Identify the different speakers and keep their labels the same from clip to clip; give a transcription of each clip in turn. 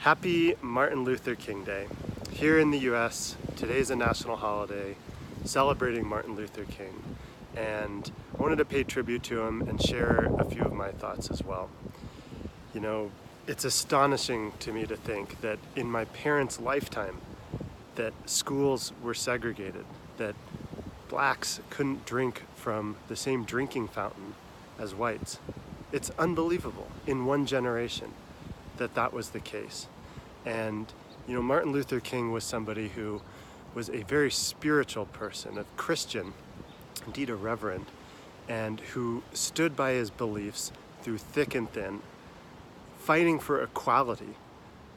Speaker 1: Happy Martin Luther King Day. Here in the US, today's a national holiday celebrating Martin Luther King, and I wanted to pay tribute to him and share a few of my thoughts as well. You know, it's astonishing to me to think that in my parents' lifetime that schools were segregated, that blacks couldn't drink from the same drinking fountain as whites. It's unbelievable in one generation that was the case. And you know, Martin Luther King was somebody who was a very spiritual person, a Christian, indeed a reverend, and who stood by his beliefs through thick and thin, fighting for equality,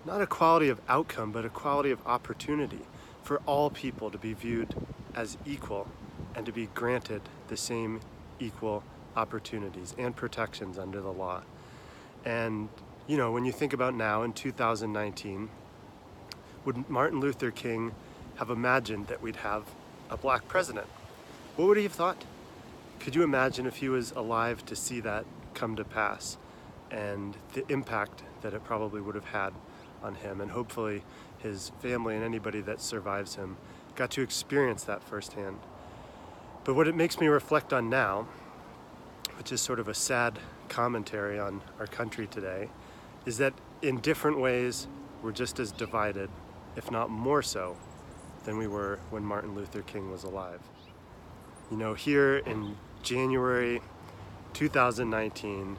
Speaker 1: not equality of outcome, but equality of opportunity for all people to be viewed as equal and to be granted the same equal opportunities and protections under the law. And you know, when you think about now in 2019, would Martin Luther King have imagined that we'd have a black president? What would he have thought? Could you imagine if he was alive to see that come to pass and the impact that it probably would have had on him, and hopefully his family and anybody that survives him got to experience that firsthand. But what it makes me reflect on now, which is sort of a sad commentary on our country today, is that in different ways we're just as divided, if not more so, than we were when Martin Luther King was alive. You know, here in January 2019,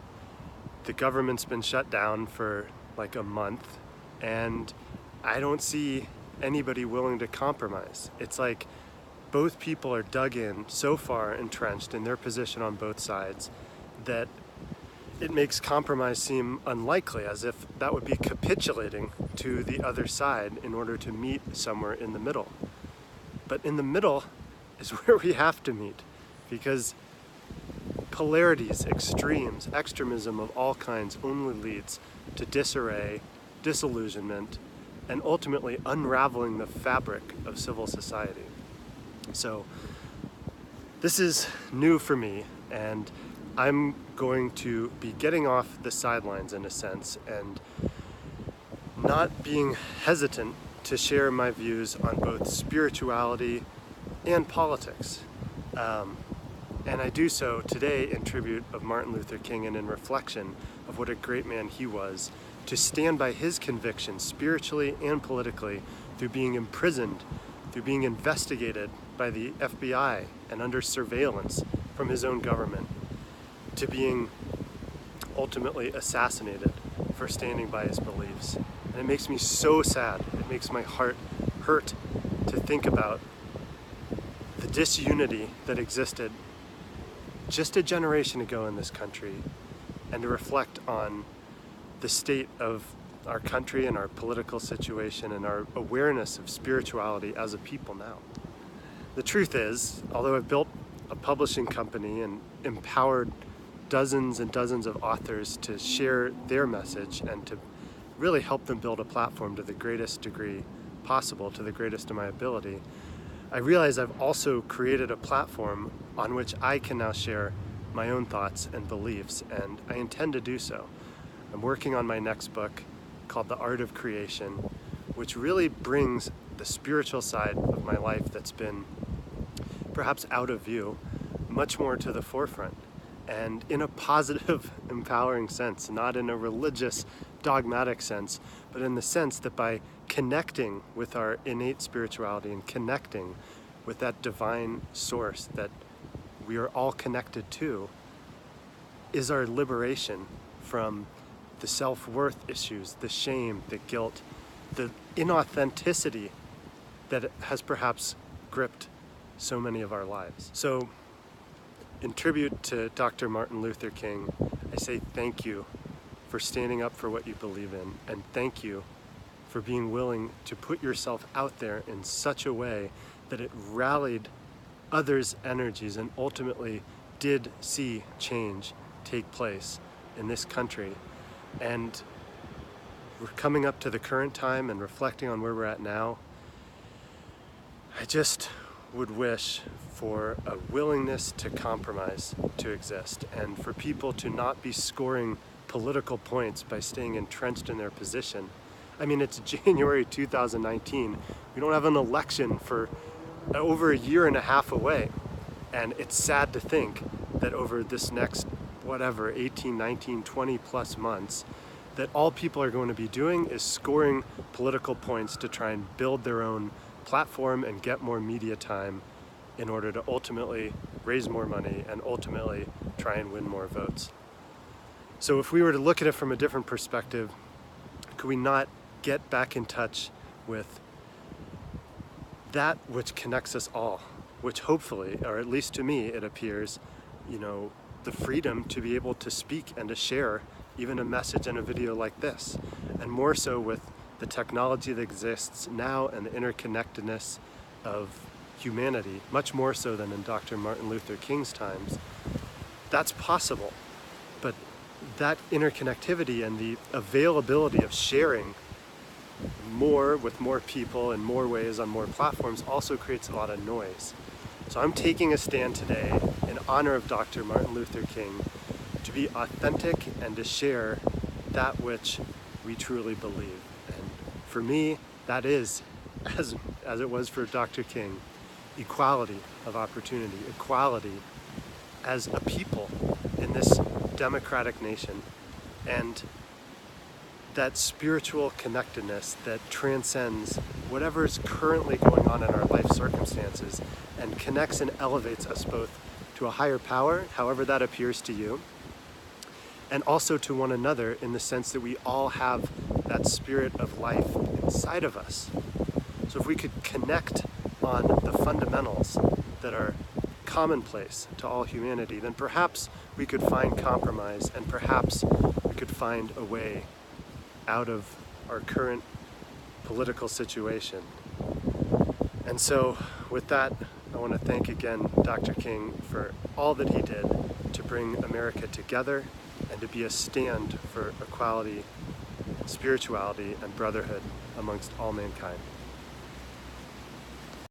Speaker 1: the government's been shut down for like a month, and I don't see anybody willing to compromise. It's like both people are dug in so far entrenched in their position on both sides that it makes compromise seem unlikely, as if that would be capitulating to the other side in order to meet somewhere in the middle. But in the middle is where we have to meet, because polarities, extremes, extremism of all kinds only leads to disarray, disillusionment, and ultimately unraveling the fabric of civil society. So this is new for me, and I'm going to be getting off the sidelines in a sense and not being hesitant to share my views on both spirituality and politics. And I do so today in tribute of Martin Luther King and in reflection of what a great man he was, to stand by his convictions spiritually and politically through being imprisoned, through being investigated by the FBI and under surveillance from his own government, to being ultimately assassinated for standing by his beliefs. And it makes me so sad. It makes my heart hurt to think about the disunity that existed just a generation ago in this country, and to reflect on the state of our country and our political situation and our awareness of spirituality as a people now. The truth is, although I've built a publishing company and empowered dozens and dozens of authors to share their message and to really help them build a platform to the greatest degree possible, to the greatest of my ability, I realize I've also created a platform on which I can now share my own thoughts and beliefs, and I intend to do so. I'm working on my next book called The Art of Creation, which really brings the spiritual side of my life that's been perhaps out of view much more to the forefront, and in a positive, empowering sense, not in a religious, dogmatic sense, but in the sense that by connecting with our innate spirituality and connecting with that divine source that we are all connected to, is our liberation from the self-worth issues, the shame, the guilt, the inauthenticity that has perhaps gripped so many of our lives. So, in tribute to Dr. Martin Luther King, I say thank you for standing up for what you believe in, and thank you for being willing to put yourself out there in such a way that it rallied others' energies and ultimately did see change take place in this country. And we're coming up to the current time and reflecting on where we're at now. I just would wish for a willingness to compromise to exist, and for people to not be scoring political points by staying entrenched in their position, I mean, it's January 2019. We don't have an election for over a year and a half away. And it's sad to think that over this next, 18, 19, 20 plus months, that all people are going to be doing is scoring political points to try and build their own platform and get more media time in order to ultimately raise more money and ultimately try and win more votes. So if we were to look at it from a different perspective, could we not get back in touch with that which connects us all, which hopefully, or at least to me, it appears, the freedom to be able to speak and to share even a message in a video like this, and more so with the technology that exists now and the interconnectedness of humanity, much more so than in Dr. Martin Luther King's times. That's possible, but that interconnectivity and the availability of sharing more with more people in more ways on more platforms also creates a lot of noise. So I'm taking a stand today in honor of Dr. Martin Luther King to be authentic and to share that which we truly believe. And for me, that is, as it was for Dr. King, equality of opportunity, equality as a people in this democratic nation, and that spiritual connectedness that transcends whatever is currently going on in our life circumstances and connects and elevates us both to a higher power, however that appears to you, and also to one another in the sense that we all have that spirit of life inside of us. So if we could connect on the fundamentals that are commonplace to all humanity, then perhaps we could find compromise, and perhaps we could find a way out of our current political situation. And so with that, I want to thank again Dr. King for all that he did to bring America together and to be a stand for equality, spirituality, and brotherhood amongst all mankind.